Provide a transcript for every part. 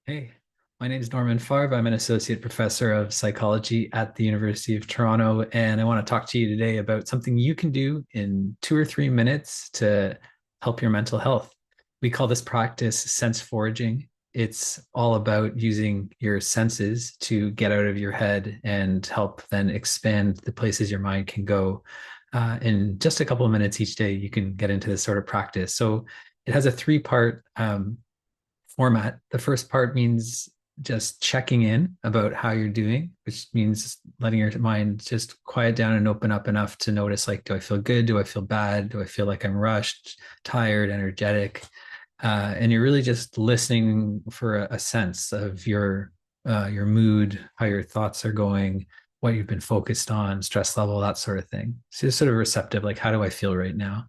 Hey, my name is Norman Farb. I'm an associate professor of psychology at the University of Toronto, and I want to talk to you today about something you can do in 2 or 3 minutes to help your mental health. We call this practice sense foraging. It's all about using your senses to get out of your head and help then expand the places your mind can go. In just a couple of minutes each day, you can get into this sort of practice. So it has a three-part format. The first part means just checking in about how you're doing, which means letting your mind just quiet down and open up enough to notice, like, do I feel good? Do I feel bad? Do I feel like I'm rushed, tired, energetic? And you're really just listening for a sense of your mood, how your thoughts are going, what you've been focused on, stress level, that sort of thing. So just sort of receptive, like, how do I feel right now?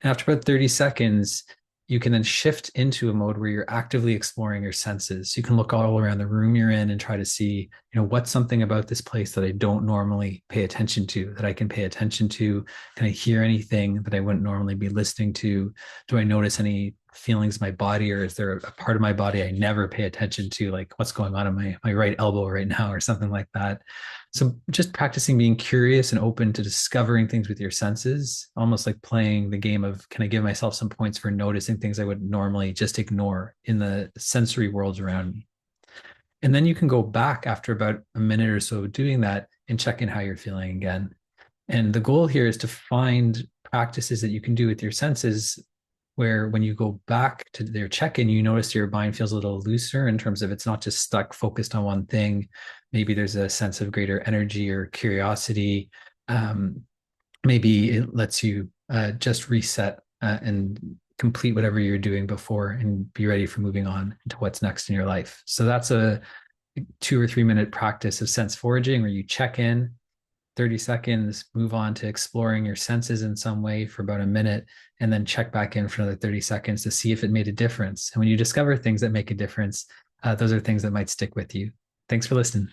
And after about 30 seconds, you can then shift into a mode where you're actively exploring your senses. You can look all around the room you're in and try to see, what's something about this place that I don't normally pay attention to, that I can pay attention to? Can I hear anything that I wouldn't normally be listening to? Do I notice any feelings in my body, or is there a part of my body I never pay attention to, like what's going on in my right elbow right now or something like that? So just practicing being curious and open to discovering things with your senses, almost like playing the game of, can I give myself some points for noticing things I would normally just ignore in the sensory worlds around me? And then you can go back after about a minute or so doing that and check in how you're feeling again. And the goal here is to find practices that you can do with your senses where when you go back to their check-in, you notice your mind feels a little looser in terms of it's not just stuck focused on one thing. Maybe there's a sense of greater energy or curiosity. Um, Maybe it lets you just reset and complete whatever you're doing before and be ready for moving on to what's next in your life. So that's a 2 or 3 minute practice of sense foraging where you check in 30 seconds, move on to exploring your senses in some way for about a minute, and then check back in for another 30 seconds to see if it made a difference. And when you discover things that make a difference, those are things that might stick with you. Thanks for listening.